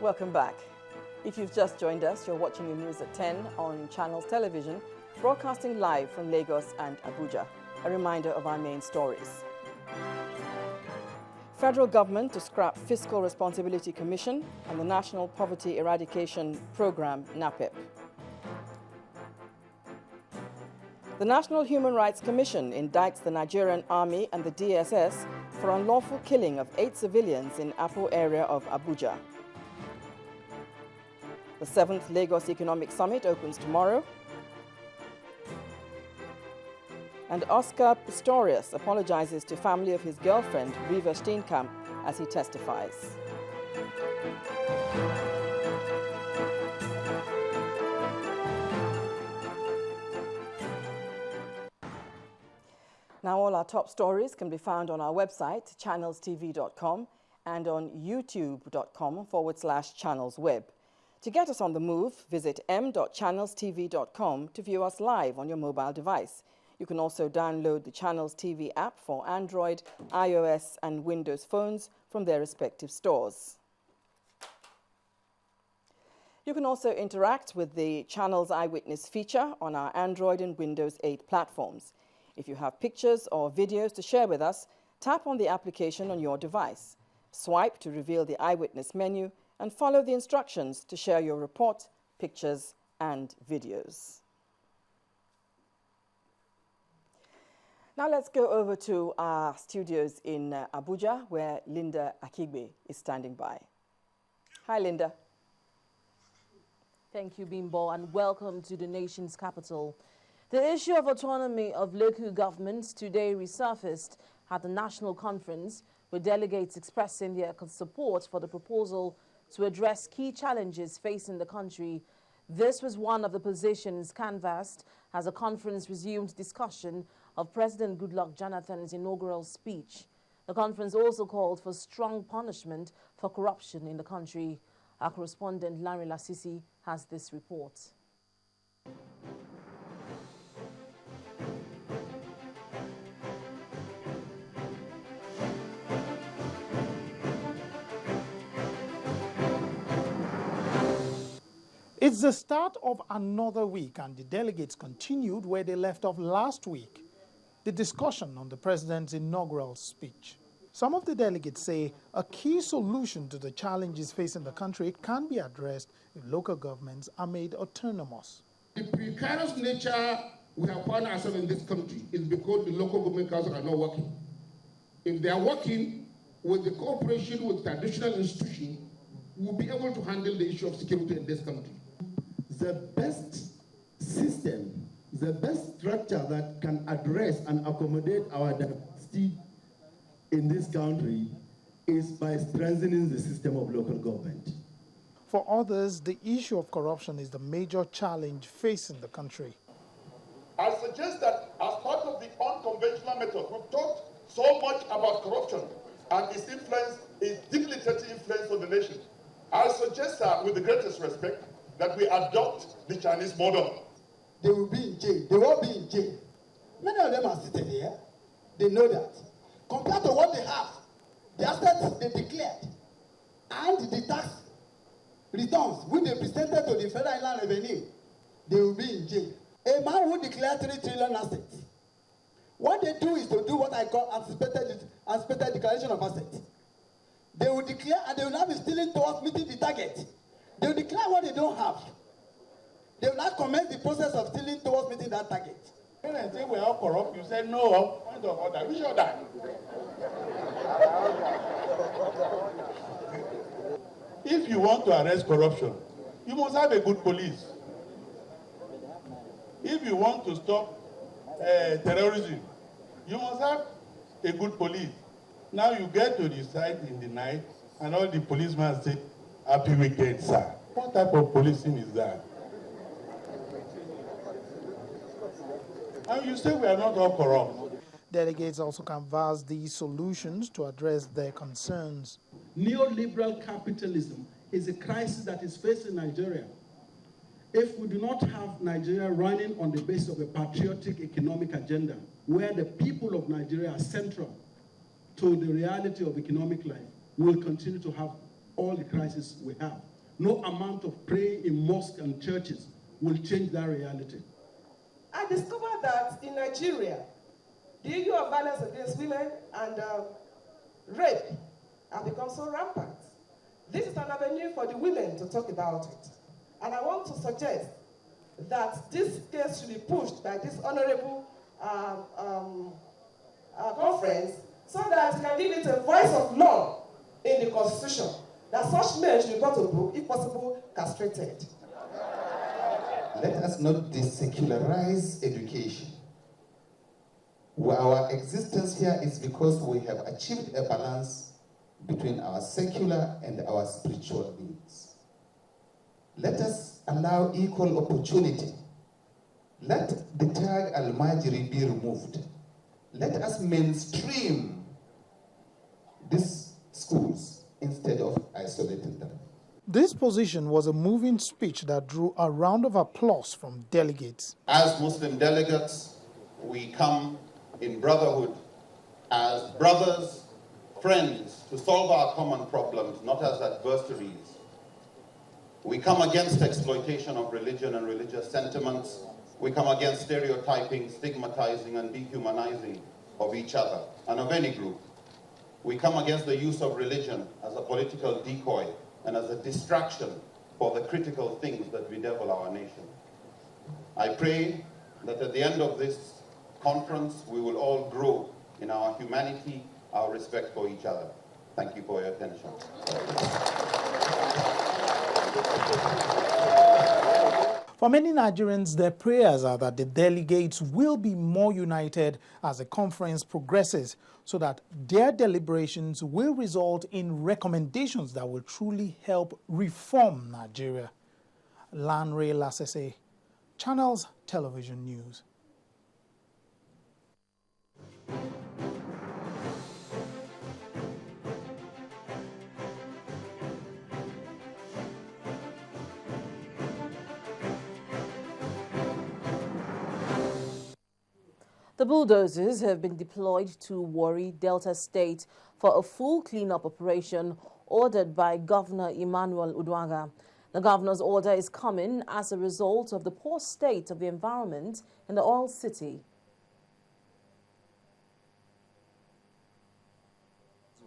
Welcome back. If you've just joined us, you're watching the news at 10 on Channels Television, broadcasting live from Lagos and Abuja. A reminder of our main stories. Federal government to scrap Fiscal Responsibility Commission and the National Poverty Eradication Program, NAPEP. The National Human Rights Commission indicts the Nigerian Army and the DSS for unlawful killing of 8 civilians in Apo area of Abuja. The 7th Lagos Economic Summit opens tomorrow. And Oscar Pistorius apologizes to family of his girlfriend, Riva Steenkamp, as he testifies. Now, all our top stories can be found on our website, channelstv.com, and on youtube.com/channelsweb. To get us on the move, visit m.channelstv.com to view us live on your mobile device. You can also download the Channels TV app for Android, iOS, and Windows phones from their respective stores. You can also interact with the Channels Eyewitness feature on our Android and Windows 8 platforms. If you have pictures or videos to share with us, tap on the application on your device. Swipe to reveal the Eyewitness menu and follow the instructions to share your report, pictures, and videos. Now let's go over to our studios in Abuja, where Linda Akigbe is standing by. Hi, Linda. Thank you, Bimbo, and welcome to the nation's capital. The issue of autonomy of local governments today resurfaced at the National Conference, with delegates expressing their support for the proposal to address key challenges facing the country. This was one of the positions canvassed as the conference resumed discussion of President Goodluck Jonathan's inaugural speech. The conference also called for strong punishment for corruption in the country. Our correspondent Larry Lasisi has this report. It's the start of another week, and the delegates continued where they left off last week, the discussion on the president's inaugural speech. Some of the delegates say a key solution to the challenges facing the country can be addressed if local governments are made autonomous. The precarious nature we have found ourselves in this country is because the local government councils are not working. If they are working with the cooperation with traditional institutions, we will be able to handle the issue of security in this country. The best system, the best structure that can address and accommodate our diversity in this country is by strengthening the system of local government. For others, the issue of corruption is the major challenge facing the country. I suggest that as part of the unconventional method, we've talked so much about corruption and its influence, its debilitating influence on the nation. I suggest that, with the greatest respect, that we adopt the Chinese model. They will be in jail. They will be in jail. Many of them are sitting here. They know that. Compared to what they have, the assets they declared, and the tax returns which they presented to the Federal Inland Revenue, they will be in jail. A man who declared 3 trillion assets, what they do is to do what I call anticipated declaration of assets. They will declare, and they will not be stealing towards meeting the target. They will declare what they don't have. They will not commence the process of stealing towards meeting that target. When I say we are all corrupt, you say no, point of order. We should die. If you want to arrest corruption, you must have a good police. If you want to stop terrorism, you must have a good police. Now you get to the site in the night, and all the policemen say, "Happy weekend, sir." What type of policing is that? And you say we are not all corrupt. Delegates also canvassed these solutions to address their concerns. Neoliberal capitalism is a crisis that is facing Nigeria. If we do not have Nigeria running on the basis of a patriotic economic agenda, where the people of Nigeria are central to the reality of economic life, we will continue to have all the crises we have. No amount of praying in mosques and churches will change that reality. I discovered that in Nigeria, the issue of violence against women and rape have become so rampant. This is an avenue for the women to talk about it. And I want to suggest that this case should be pushed by this honorable conference so that we can give it a voice of law in the Constitution, that such men should be brought to book, if possible, castrated. Let us not desecularize education. Our existence here is because we have achieved a balance between our secular and our spiritual needs. Let us allow equal opportunity. Let the tag Al-Majri be removed. Let us mainstream these schools instead of isolating them. This position was a moving speech that drew a round of applause from delegates. As Muslim delegates, we come in brotherhood, as brothers, friends, to solve our common problems, not as adversaries. We come against exploitation of religion and religious sentiments. We come against stereotyping, stigmatizing, and dehumanizing of each other and of any group. We come against the use of religion as a political decoy and as a distraction for the critical things that bedevil our nation. I pray that at the end of this conference, we will all grow in our humanity, our respect for each other. Thank you for your attention. For many Nigerians, their prayers are that the delegates will be more united as the conference progresses, so that their deliberations will result in recommendations that will truly help reform Nigeria. Lanre Lasese, Channels Television News. The bulldozers have been deployed to Warri, Delta State for a full cleanup operation ordered by Governor Emmanuel Uduaghan. The governor's order is coming as a result of the poor state of the environment in the oil city.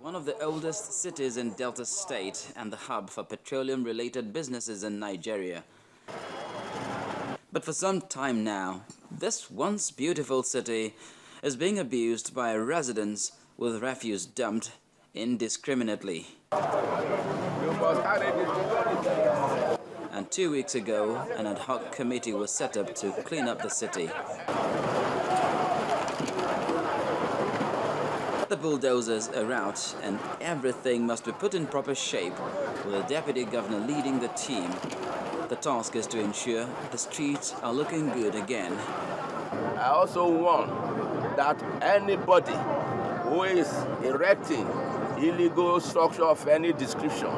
One of the oldest cities in Delta State and the hub for petroleum-related businesses in Nigeria. But for some time now, this once beautiful city is being abused by residents with refuse dumped indiscriminately. And 2 weeks ago, an ad hoc committee was set up to clean up the city. The bulldozers are out and everything must be put in proper shape, with the deputy governor leading the team. The task is to ensure the streets are looking good again. I also want that anybody who is erecting illegal structure of any description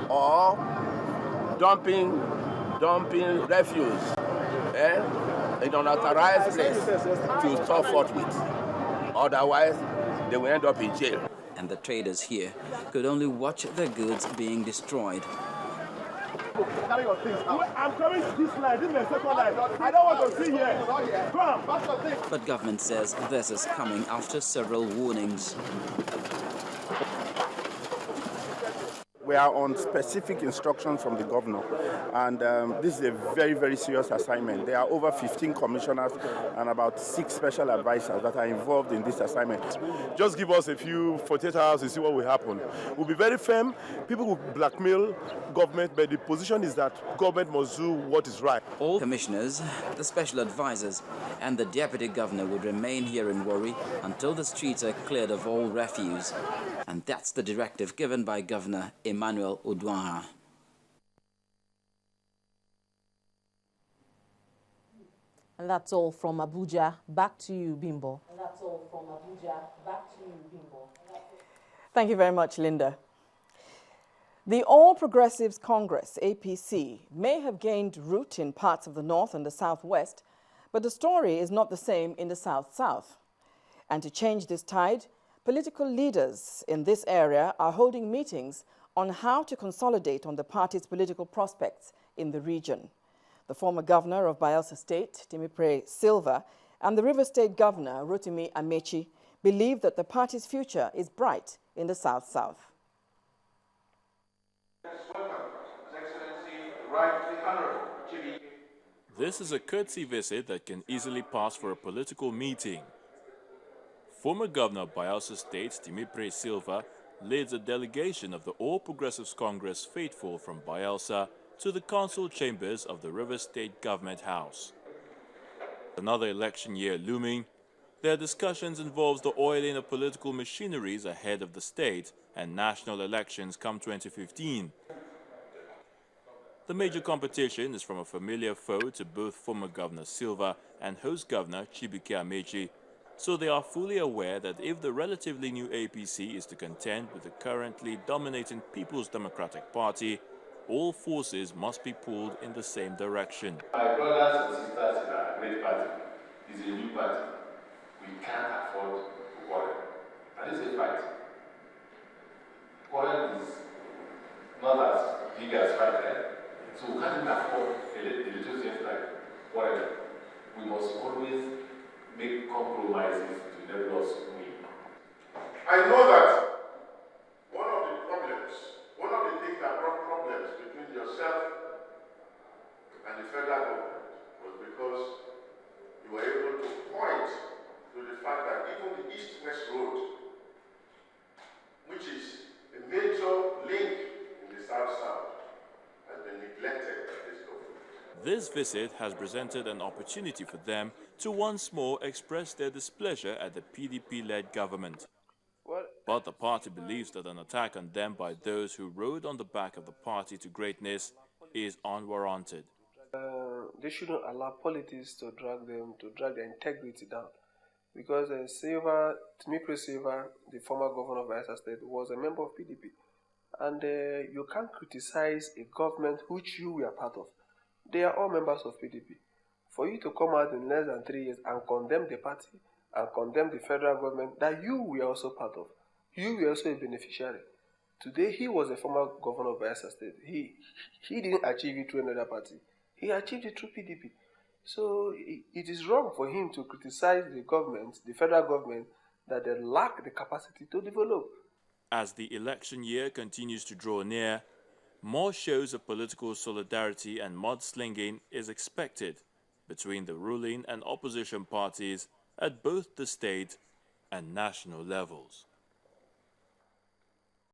or dumping refuse in an unauthorized place to stop forthwith. Otherwise, they will end up in jail. And the traders here could only watch their goods being destroyed. Carry your things out. I'm coming to this line. This is my second line. I don't want to see here. Come, pass your things. But government says this is coming after several warnings. We are on specific instructions from the governor, and this is a very, very serious assignment. There are over 15 commissioners and about 6 special advisors that are involved in this assignment. Just give us a few 48 hours to see what will happen. We'll be very firm. People will blackmail government, but the position is that government must do what is right. All commissioners, the special advisors, and the deputy governor would remain here in Warri until the streets are cleared of all refuse. And that's the directive given by Governor Emmanuel Uduaghan. And that's all from Abuja. Back to you, Bimbo. Thank you very much, Linda. The All Progressives Congress, APC, may have gained root in parts of the north and the southwest, but the story is not the same in the south-south. And to change this tide, political leaders in this area are holding meetings on how to consolidate on the party's political prospects in the region. The former governor of Bayelsa State, Timipre Silva, and the River State Governor, Rotimi Amechi, believe that the party's future is bright in the South-South. This is a courtesy visit that can easily pass for a political meeting. Former Governor of Bayelsa State, Timipre Silva, leads a delegation of the All Progressives Congress faithful from Bayelsa to the council chambers of the River State Government House. Another election year looming, their discussions involves the oiling of political machineries ahead of the state and national elections come 2015. The major competition is from a familiar foe to both former Governor Silva and host Governor Chibuike Amechi, so they are fully aware that if the relatively new APC is to contend with the currently dominating People's Democratic Party, all forces must be pulled in the same direction. My brothers and sisters in our great party is a new party. We can't afford to quarrel. And it's a fact. Quarrel is not as big as fight, eh? So we can't even afford a little things like quarrel. We must always make compromises to let us win. I know that one of the things that brought problems between yourself and the federal government was because you were able to point to the fact that even the East-West Road, which is a major link in the South-South, has been neglected by this government. This visit has presented an opportunity for them to once more express their displeasure at the PDP-led government. But the party believes that an attack on them by those who rode on the back of the party to greatness is unwarranted. They shouldn't allow politics to drag their integrity down. Because Timipre Silva, the former governor of Bayelsa State, was a member of PDP. And you can't criticize a government which you were part of. They are all members of PDP. For you to come out in less than 3 years and condemn the party and condemn the federal government that you were also part of, you were also a beneficiary. Today, he was a former governor of Bayelsa State. He didn't achieve it through another party. He achieved it through PDP. So it is wrong for him to criticize the government, the federal government, that they lack the capacity to develop. As the election year continues to draw near, more shows of political solidarity and mudslinging is expected between the ruling and opposition parties at both the state and national levels.